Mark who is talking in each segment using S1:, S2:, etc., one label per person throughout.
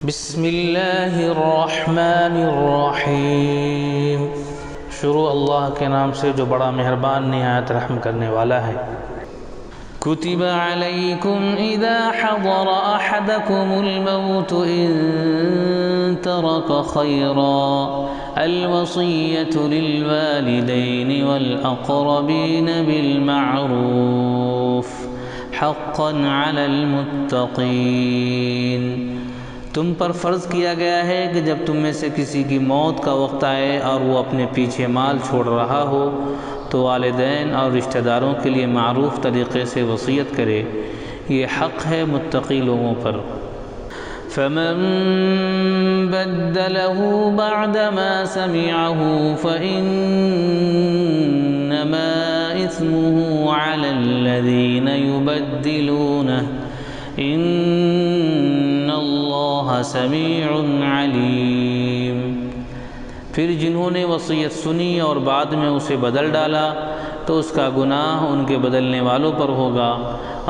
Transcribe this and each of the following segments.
S1: بسم اللہ الرحمن الرحیم۔ شروع اللہ کے نام سے جو بڑا مہربان نہایت رحم کرنے والا ہے۔ کتب علیکم اذا حضر احدکم الموت ان ترک خیرا الوصیۃ للوالدین والاقربین بالمعروف حقا علی المتقین۔ تم پر فرض کیا گیا ہے کہ جب تم میں سے کسی کی موت کا وقت آئے اور وہ اپنے پیچھے مال چھوڑ رہا ہو تو والدین اور رشتہ داروں کے لیے معروف طریقے سے وصیت کرے، یہ حق ہے متقی لوگوں پر۔ فمن بدله بعدما سمعه فإنما إثمه على الذين يبدلونه ان اللہ سمیع علیم۔ پھر جنہوں نے وصیت سنی اور بعد میں اسے بدل ڈالا تو اس کا گناہ ان کے بدلنے والوں پر ہوگا،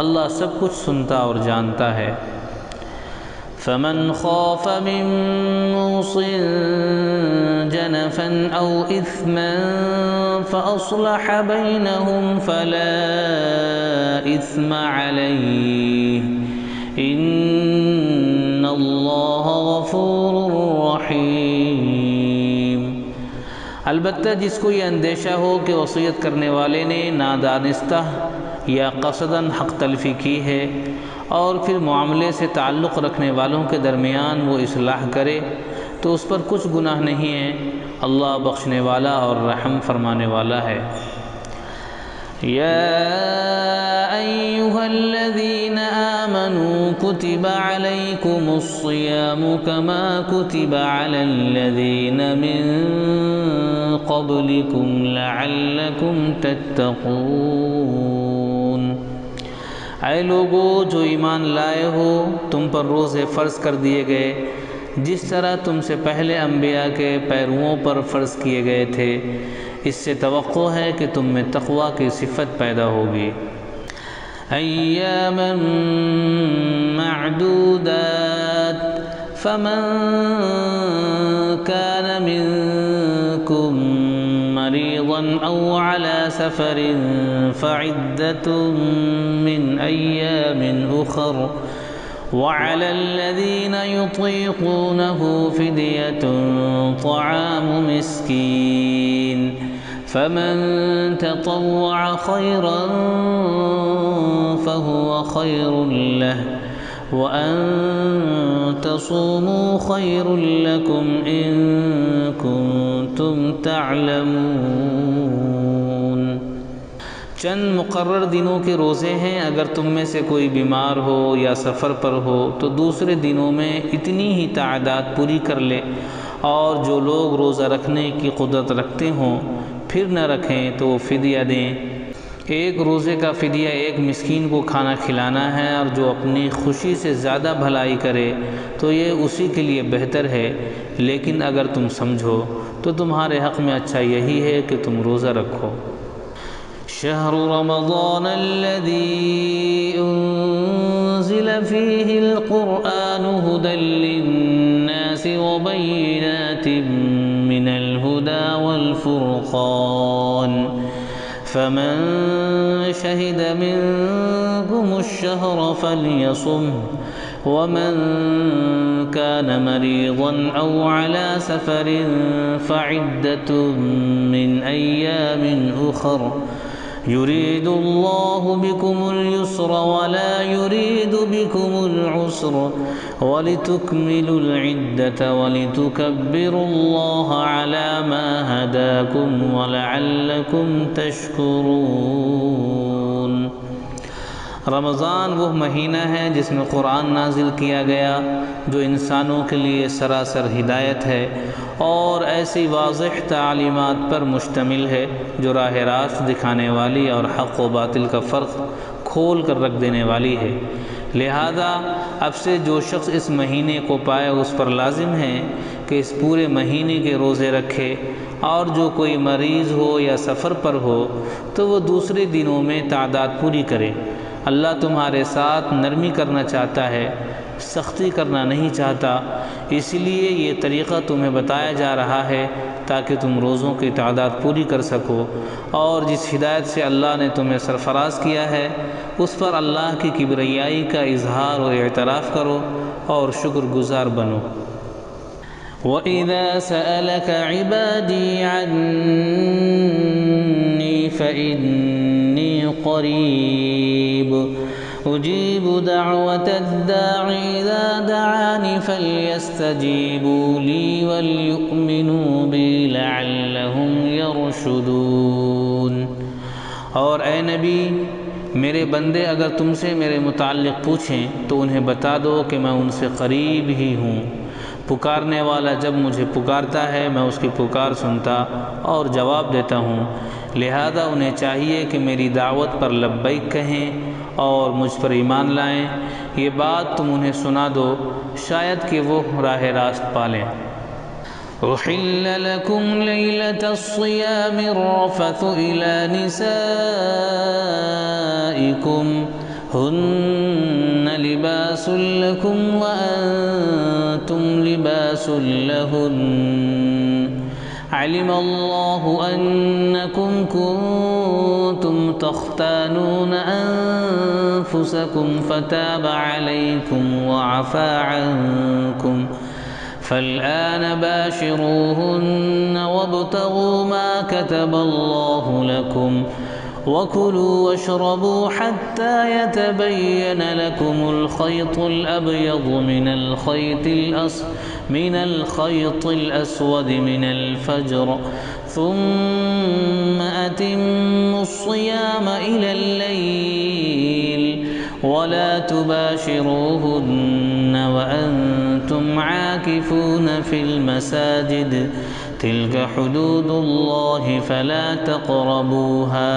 S1: اللہ سب کچھ سنتا اور جانتا ہے۔ فمن خاف من موص جنفا او اثما فاصلح بینہم فلا اثم علیہ ان اللہ غفور رحیم۔ البتہ جس کو یہ اندیشہ ہو کہ وصیت کرنے والے نے نادانستہ یا قصداً حق تلفی کی ہے اور پھر معاملے سے تعلق رکھنے والوں کے درمیان وہ اصلاح کرے تو اس پر کچھ گناہ نہیں ہے، اللہ بخشنے والا اور رحم فرمانے والا ہے۔ یا ایہا الذین آمنوا کتب علیکم الصیام کما کتب علی الذین من قبلکم لعلکم تتقون۔ اے لوگو جو ایمان لائے ہو، تم پر روزے فرض کر دیے گئے جس طرح تم سے پہلے انبیاء کے پیرووں پر فرض کیے گئے تھے، اس سے توقع ہے کہ تم میں تقوی کی صفت پیدا ہوگی۔ ایاما معدودات فمن كان منكم مريضا او على سفر فعدة من ايام اخر وعلى الذين يطيقونه فدية طعام مسكين فمن تطوع خيرا فهو خير له وأن تصوموا خير لكم إن كنتم تعلمون۔ چند مقرر دنوں کے روزے ہیں، اگر تم میں سے کوئی بیمار ہو یا سفر پر ہو تو دوسرے دنوں میں اتنی ہی تعداد پوری کر لے، اور جو لوگ روزہ رکھنے کی قدرت رکھتے ہوں پھر نہ رکھیں تو وہ فدیہ دیں۔ ایک روزے کا فدیہ ایک مسکین کو کھانا کھلانا ہے، اور جو اپنی خوشی سے زیادہ بھلائی کرے تو یہ اسی کے لیے بہتر ہے، لیکن اگر تم سمجھو تو تمہارے حق میں اچھا یہی ہے کہ تم روزہ رکھو۔ شہر رمضان الذی انزل فیہ القرآن ھدی للناس وبینات من الہدی والفرقان فمن شہد منکم الشہر فلیصمہ ومن كان مريضا او على سفر فعدة من ايام اخر يريد الله بكم اليسر ولا يريد بكم العسر ولتكملوا العدة ولتكبروا الله على ما هداكم ولعلكم تشكرون۔ رمضان وہ مہینہ ہے جس میں قرآن نازل کیا گیا جو انسانوں کے لیے سراسر ہدایت ہے اور ایسی واضح تعلیمات پر مشتمل ہے جو راہ راست دکھانے والی اور حق و باطل کا فرق کھول کر رکھ دینے والی ہے۔ لہذا اب سے جو شخص اس مہینے کو پائے اس پر لازم ہے کہ اس پورے مہینے کے روزے رکھے، اور جو کوئی مریض ہو یا سفر پر ہو تو وہ دوسرے دنوں میں تعداد پوری کرے۔ اللہ تمہارے ساتھ نرمی کرنا چاہتا ہے، سختی کرنا نہیں چاہتا، اس لیے یہ طریقہ تمہیں بتایا جا رہا ہے تاکہ تم روزوں کی تعداد پوری کر سکو، اور جس ہدایت سے اللہ نے تمہیں سرفراز کیا ہے اس پر اللہ کی کبریائی کا اظہار و اعتراف کرو اور شکر گزار بنو۔ وَإِذَا سَأَلَكَ عِبَادِي عَنِّي فَإِنِّي قَرِيبٌ أُجِيبُ دَعْوَةَ الدَّاعِ إِذَا دَعَانِ فَلْيَسْتَجِيبُوا لِي وَلْيُؤْمِنُوا بِي لَعَلَّهُمْ يَرْشُدُونَ۔ اور اے نبی، میرے بندے اگر تم سے میرے متعلق پوچھیں تو انہیں بتا دو کہ میں ان سے قریب ہی ہوں، پکارنے والا جب مجھے پکارتا ہے میں اس کی پکار سنتا اور جواب دیتا ہوں، لہذا انہیں چاہیے کہ میری دعوت پر لبیک کہیں اور مجھ پر ایمان لائیں۔ یہ بات تم انہیں سنا دو، شاید کہ وہ راہ راست پالیں۔ أحل لكم ليلة الصيام الرفث إلى نسائكم هن لباس لكم وأنتم لباس لهن علم الله أنكم كنتم تختانون أنفسكم فتاب عليكم وعفى عنكم فالآن باشروهن وابتغوا ما كتب الله لكم وكلوا واشربوا حتى يتبين لكم الخيط الأبيض من الخيط الأسود من الفجر ثم أتموا الصيام إلى الليل ولا تباشروهن وأنتم عاكفون في المساجد تلك حدود الله فلا تقربوها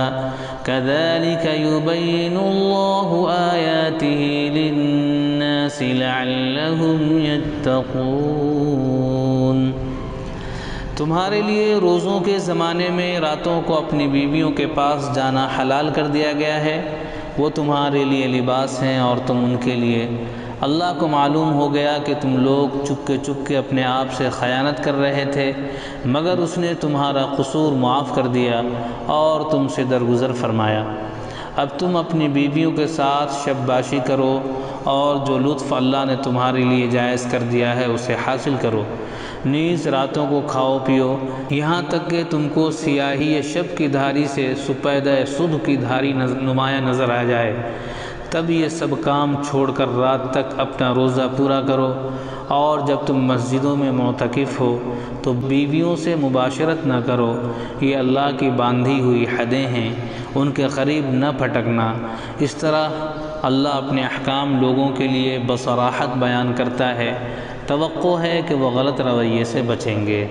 S1: كذلك يبين الله آياته للناس لعلهم يتقون۔ تمہارے لیے روزوں کے زمانے میں راتوں کو اپنی بیویوں کے پاس جانا حلال کر دیا گیا ہے، وہ تمہارے لیے لباس ہیں اور تم ان کے لیے۔ اللہ کو معلوم ہو گیا کہ تم لوگ چپکے اپنے آپ سے خیانت کر رہے تھے، مگر اس نے تمہارا قصور معاف کر دیا اور تم سے درگزر فرمایا۔ اب تم اپنی بیویوں کے ساتھ شب باشی کرو اور جو لطف اللہ نے تمہارے لیے جائز کر دیا ہے اسے حاصل کرو، نیز راتوں کو کھاؤ پیو یہاں تک کہ تم کو سیاہی شب کی دھاری سے سپیدہ صبح کی دھاری نمایاں نظر آ جائے، تب یہ سب کام چھوڑ کر رات تک اپنا روزہ پورا کرو، اور جب تم مسجدوں میں معتکف ہو تو بیویوں سے مباشرت نہ کرو، یہ اللہ کی باندھی ہوئی حدیں ہیں، ان کے قریب نہ پھٹکنا۔ اس طرح اللہ اپنے احکام لوگوں کے لیے بصراحت بیان کرتا ہے، توقع ہے کہ وہ غلط رویے سے بچیں گے۔